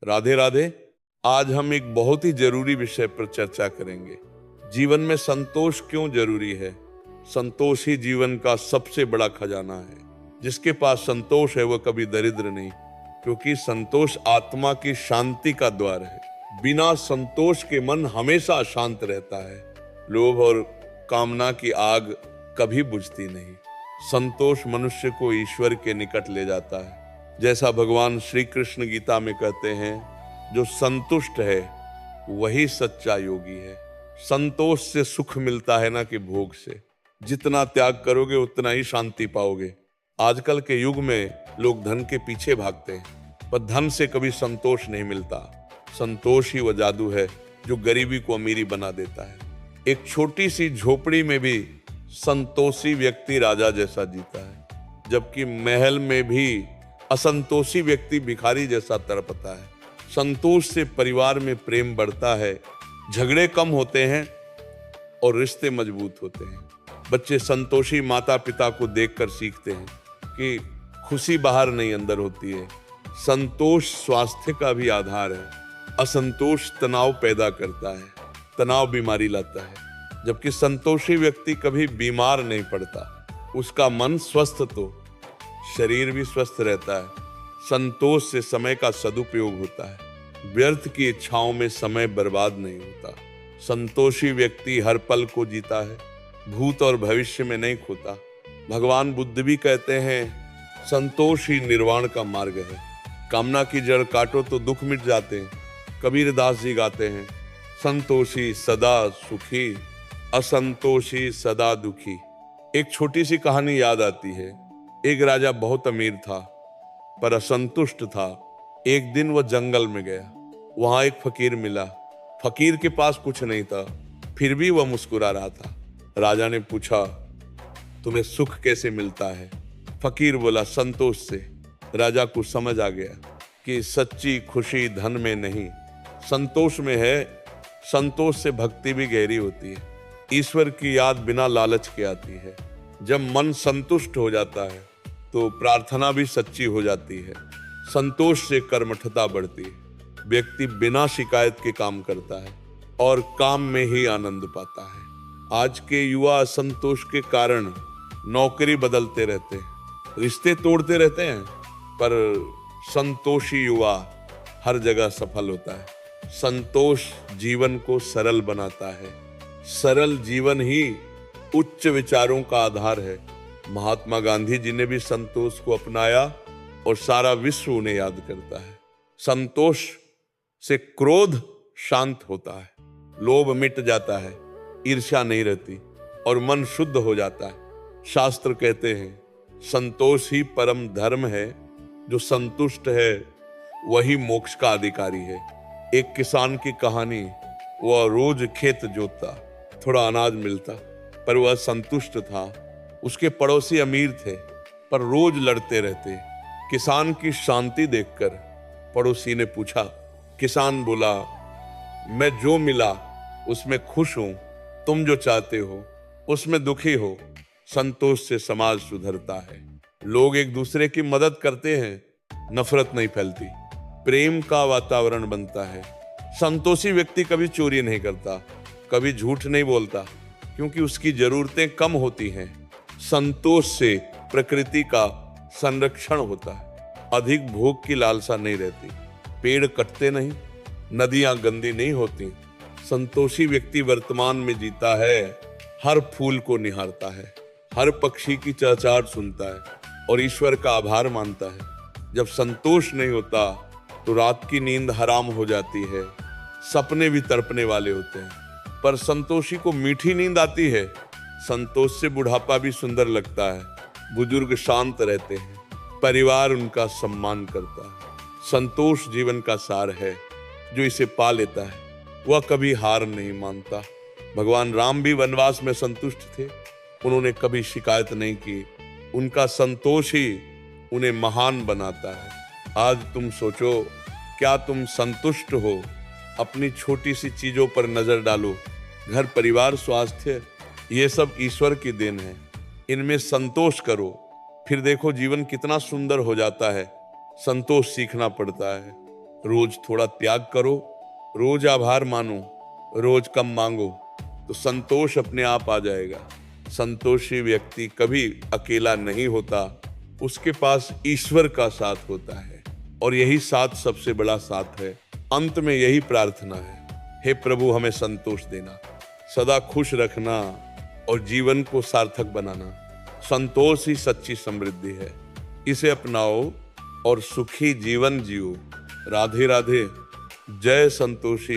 राधे राधे। आज हम एक बहुत ही जरूरी विषय पर चर्चा करेंगे। जीवन में संतोष क्यों जरूरी है। संतोष ही जीवन का सबसे बड़ा खजाना है। जिसके पास संतोष है वह कभी दरिद्र नहीं, क्योंकि संतोष आत्मा की शांति का द्वार है। बिना संतोष के मन हमेशा अशांत रहता है। लोभ और कामना की आग कभी बुझती नहीं। संतोष मनुष्य को ईश्वर के निकट ले जाता है। जैसा भगवान श्री कृष्ण गीता में कहते हैं, जो संतुष्ट है वही सच्चा योगी है। संतोष से सुख मिलता है ना कि भोग से। जितना त्याग करोगे उतना ही शांति पाओगे। आजकल के युग में लोग धन के पीछे भागते हैं, पर धन से कभी संतोष नहीं मिलता। संतोष ही वह जादू है जो गरीबी को अमीरी बना देता है। एक छोटी सी झोपड़ी में भी संतोषी व्यक्ति राजा जैसा जीता है, जबकि महल में भी असंतोषी व्यक्ति भिखारी जैसा तड़पता है। संतोष से परिवार में प्रेम बढ़ता है, झगड़े कम होते हैं और रिश्ते मजबूत होते हैं। बच्चे संतोषी माता पिता को देखकर सीखते हैं कि खुशी बाहर नहीं अंदर होती है। संतोष स्वास्थ्य का भी आधार है। असंतोष तनाव पैदा करता है, तनाव बीमारी लाता है। जबकि संतोषी व्यक्ति कभी बीमार नहीं पड़ता। उसका मन स्वस्थ तो शरीर भी स्वस्थ रहता है। संतोष से समय का सदुपयोग होता है। व्यर्थ की इच्छाओं में समय बर्बाद नहीं होता। संतोषी व्यक्ति हर पल को जीता है, भूत और भविष्य में नहीं खोता। भगवान बुद्ध भी कहते हैं, संतोष ही निर्वाण का मार्ग है। कामना की जड़ काटो तो दुख मिट जाते हैं। कबीर दास जी गाते हैं, संतोषी सदा सुखी, असंतोषी सदा दुखी। एक छोटी सी कहानी याद आती है। एक राजा बहुत अमीर था पर असंतुष्ट था। एक दिन वह जंगल में गया। वहां एक फकीर मिला। फकीर के पास कुछ नहीं था, फिर भी वह मुस्कुरा रहा था। राजा ने पूछा, तुम्हें सुख कैसे मिलता है? फकीर बोला, संतोष से। राजा को समझ आ गया कि सच्ची खुशी धन में नहीं, संतोष में है। संतोष से भक्ति भी गहरी होती है। ईश्वर की याद बिना लालच के आती है। जब मन संतुष्ट हो जाता है तो प्रार्थना भी सच्ची हो जाती है। संतोष से कर्मठता बढ़ती है। व्यक्ति बिना शिकायत के काम करता है और काम में ही आनंद पाता है। आज के युवा असंतोष के कारण नौकरी बदलते रहते हैं, रिश्ते तोड़ते रहते हैं, पर संतोषी युवा हर जगह सफल होता है। संतोष जीवन को सरल बनाता है। सरल जीवन ही उच्च विचारों का आधार है। महात्मा गांधी जी ने भी संतोष को अपनाया और सारा विश्व उन्हें याद करता है। संतोष से क्रोध शांत होता है, लोभ मिट जाता है, ईर्ष्या नहीं रहती और मन शुद्ध हो जाता है। शास्त्र कहते हैं, संतोष ही परम धर्म है। जो संतुष्ट है वही मोक्ष का अधिकारी है। एक किसान की कहानी, वह रोज खेत जोतता, थोड़ा अनाज मिलता, पर वह संतुष्ट था। उसके पड़ोसी अमीर थे पर रोज लड़ते रहते। किसान की शांति देखकर पड़ोसी ने पूछा। किसान बोला, मैं जो मिला उसमें खुश हूं, तुम जो चाहते हो उसमें दुखी हो। संतोष से समाज सुधरता है। लोग एक दूसरे की मदद करते हैं, नफरत नहीं फैलती, प्रेम का वातावरण बनता है। संतोषी व्यक्ति कभी चोरी नहीं करता, कभी झूठ नहीं बोलता, क्योंकि उसकी जरूरतें कम होती हैं। संतोष से प्रकृति का संरक्षण होता है। अधिक भोग की लालसा नहीं रहती। पेड़ कटते नहीं, नदियां गंदी नहीं होती। संतोषी व्यक्ति वर्तमान में जीता है, हर फूल को निहारता है, हर पक्षी की चहचहाट सुनता है और ईश्वर का आभार मानता है। जब संतोष नहीं होता तो रात की नींद हराम हो जाती है, सपने भी तड़पने वाले होते हैं। पर संतोषी को मीठी नींद आती है। संतोष से बुढ़ापा भी सुंदर लगता है। बुजुर्ग शांत रहते हैं, परिवार उनका सम्मान करता है। संतोष जीवन का सार है। जो इसे पा लेता है वह कभी हार नहीं मानता। भगवान राम भी वनवास में संतुष्ट थे, उन्होंने कभी शिकायत नहीं की। उनका संतोष ही उन्हें महान बनाता है। आज तुम सोचो, क्या तुम संतुष्ट हो? अपनी छोटी सी चीजों पर नजर डालो। घर, परिवार, स्वास्थ्य, ये सब ईश्वर की देन है। इनमें संतोष करो, फिर देखो जीवन कितना सुंदर हो जाता है। संतोष सीखना पड़ता है। रोज थोड़ा त्याग करो, रोज आभार मानो, रोज कम मांगो, तो संतोष अपने आप आ जाएगा। संतोषी व्यक्ति कभी अकेला नहीं होता, उसके पास ईश्वर का साथ होता है, और यही साथ सबसे बड़ा साथ है। अंत में यही प्रार्थना है, हे प्रभु हमें संतोष देना, सदा खुश रखना और जीवन को सार्थक बनाना। संतोष ही सच्ची समृद्धि है, इसे अपनाओ और सुखी जीवन जियो। राधे राधे। जय संतोषी